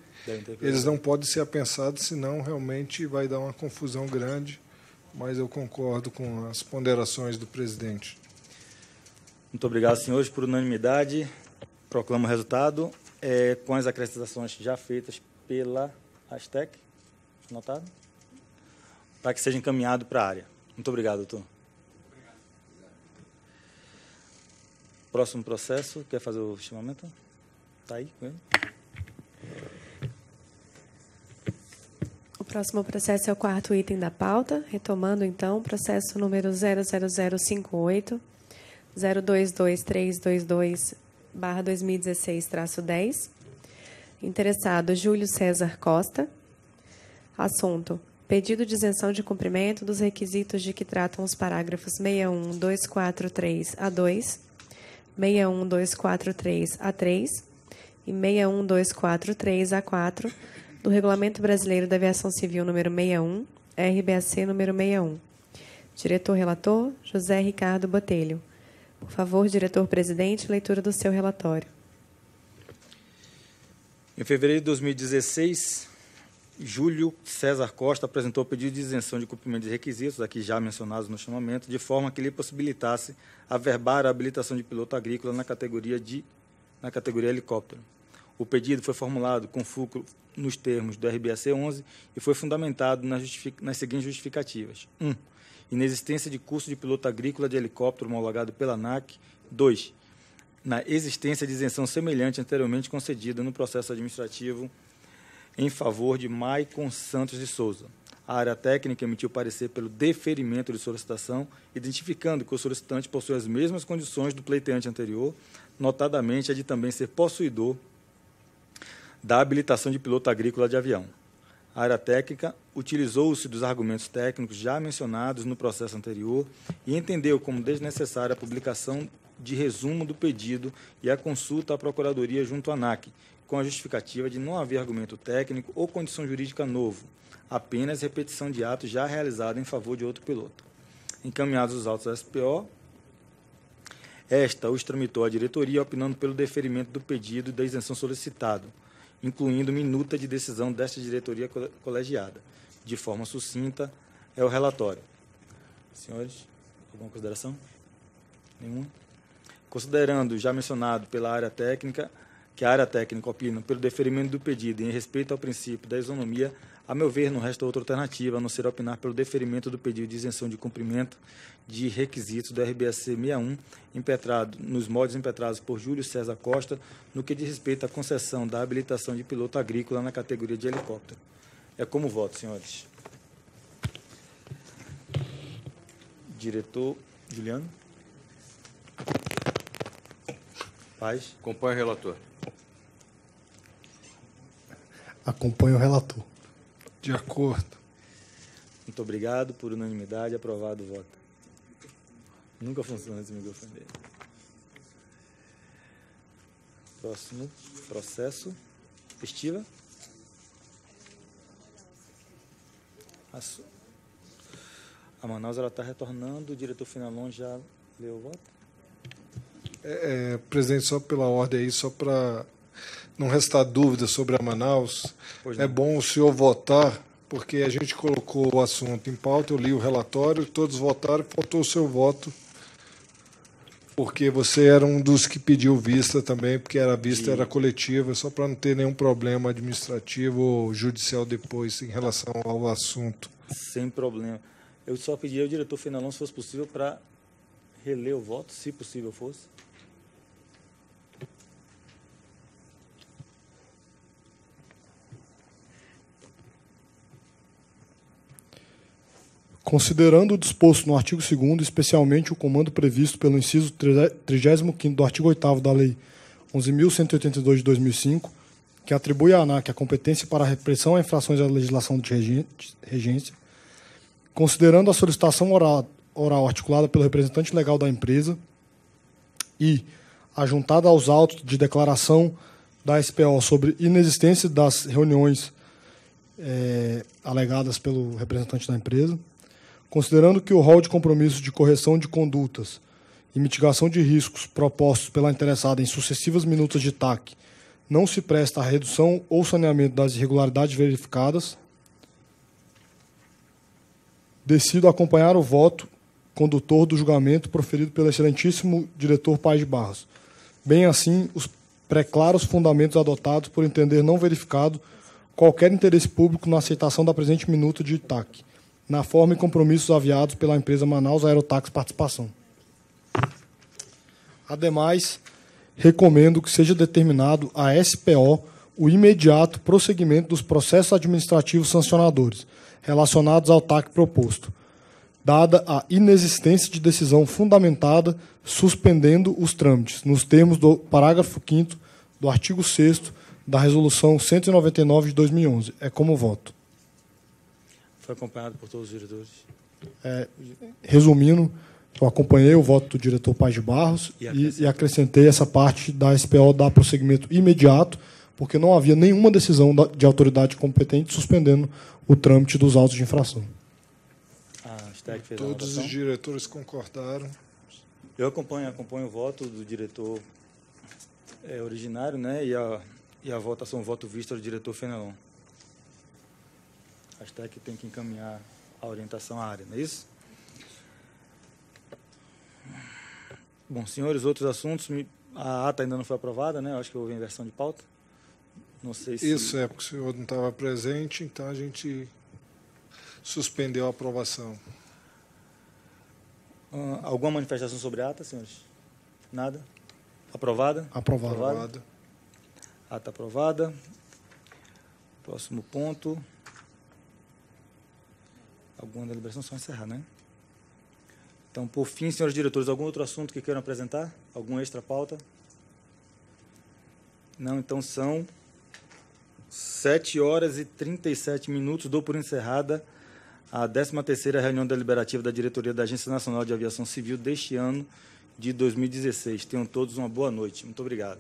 eles não podem ser apensados, senão realmente vai dar uma confusão grande, mas eu concordo com as ponderações do presidente. Muito obrigado, senhores, por unanimidade. Proclamo o resultado com as acrescentações já feitas pela ASTEC, anotado, para que seja encaminhado para a área. Muito obrigado, doutor. Próximo processo, quer fazer o chamamento? Está aí com ele? O próximo processo é o 4º item da pauta, retomando, então, processo número 00058, 022322/2016-10. Interessado, Júlio César Costa. Assunto: pedido de isenção de cumprimento dos requisitos de que tratam os parágrafos 61243-A2, 61243-A3 e 61243-A4 do Regulamento Brasileiro da Aviação Civil número 61, RBAC número 61. Diretor-relator, José Ricardo Botelho. Por favor, diretor-presidente, leitura do seu relatório. Em fevereiro de 2016, Júlio César Costa apresentou pedido de isenção de cumprimento de requisitos, aqui já mencionados no chamamento, de forma que lhe possibilitasse averbar a habilitação de piloto agrícola na categoria helicóptero. O pedido foi formulado com fulcro nos termos do RBAC 11 e foi fundamentado nas seguintes justificativas. 1. Inexistência de curso de piloto agrícola de helicóptero homologado pela ANAC. 2. Na existência de isenção semelhante anteriormente concedida no processo administrativo em favor de Maicon Santos de Souza. A área técnica emitiu parecer pelo deferimento de solicitação, identificando que o solicitante possui as mesmas condições do pleiteante anterior, notadamente a de também ser possuidor da habilitação de piloto agrícola de avião. A área técnica utilizou-se dos argumentos técnicos já mencionados no processo anterior e entendeu como desnecessária a publicação de resumo do pedido e a consulta à Procuradoria junto à ANAC, com a justificativa de não haver argumento técnico ou condição jurídica novo, apenas repetição de atos já realizados em favor de outro piloto. Encaminhados os autos da SPO, esta os tramitou à diretoria, opinando pelo deferimento do pedido da isenção solicitado, incluindo minuta de decisão desta diretoria colegiada. De forma sucinta, é o relatório. Senhores, alguma consideração? Nenhuma? Considerando já mencionado pela área técnica, que a área técnica opina pelo deferimento do pedido e em respeito ao princípio da isonomia, a meu ver, não resta outra alternativa a não ser opinar pelo deferimento do pedido de isenção de cumprimento de requisitos do RBAC 61, impetrado nos moldes impetrados por Júlio César Costa, no que diz respeito à concessão da habilitação de piloto agrícola na categoria de helicóptero. É como voto, senhores. Diretor Juliano. Paz. Acompanha o relator. Acompanho o relator. De acordo. Muito obrigado. Por unanimidade, aprovado o voto. Nunca funciona esse microfone dele. Próximo processo. Estiva. A Manaus está retornando. O diretor Fenelon já leu o voto? Presidente, só pela ordem aí, só para não restar dúvida sobre a Manaus, é bom o senhor votar, porque a gente colocou o assunto em pauta, eu li o relatório, todos votaram, faltou o seu voto, porque você era um dos que pediu vista também, porque a vista era coletiva, só para não ter nenhum problema administrativo ou judicial depois em relação ao assunto. Sem problema. Eu só pedi ao diretor Fenelon, se fosse possível, para reler o voto, se possível fosse. Considerando o disposto no artigo 2º, especialmente o comando previsto pelo inciso 35º do artigo 8º da Lei 11.182 de 2005, que atribui à ANAC a competência para a repressão a infrações à legislação de regência, considerando a solicitação oral articulada pelo representante legal da empresa e, ajuntada aos autos de declaração da SPO sobre inexistência das reuniões alegadas pelo representante da empresa, considerando que o rol de compromissos de correção de condutas e mitigação de riscos propostos pela interessada em sucessivas minutas de TAC não se presta à redução ou saneamento das irregularidades verificadas, decido acompanhar o voto condutor do julgamento proferido pelo excelentíssimo diretor Paz de Barros, bem assim os preclaros fundamentos adotados por entender não verificado qualquer interesse público na aceitação da presente minuta de TAC, na forma e compromissos aviados pela empresa Manaus Aerotáxi Participação. Ademais, recomendo que seja determinado à SPO o imediato prosseguimento dos processos administrativos sancionadores relacionados ao TAC proposto, dada a inexistência de decisão fundamentada suspendendo os trâmites, nos termos do parágrafo 5º do artigo 6º da Resolução 199 de 2011. É como voto. Foi acompanhado por todos os diretores? Resumindo, eu acompanhei o voto do diretor Paz de Barros e acrescentei essa parte da SPO dar prosseguimento imediato, porque não havia nenhuma decisão de autoridade competente suspendendo o trâmite dos autos de infração. Todos os diretores concordaram. Eu acompanho o voto do diretor originário, né, e a votação, o voto visto do diretor Fenelon. A STEC tem que encaminhar a orientação à área, não é isso? Bom, senhores, outros assuntos. A ata ainda não foi aprovada, né? Acho que houve inversão de pauta. Não sei se... Isso é, porque o senhor não estava presente, então a gente suspendeu a aprovação. Alguma manifestação sobre a ata, senhores? Nada? Aprovada? Aprovada. Ata aprovada. Próximo ponto. Alguma deliberação, só encerrar, né? Então, por fim, senhores diretores, algum outro assunto que queiram apresentar? Alguma extra pauta? Não, então são 7h37. Dou por encerrada a 13ª reunião deliberativa da diretoria da Agência Nacional de Aviação Civil deste ano de 2016. Tenham todos uma boa noite. Muito obrigado.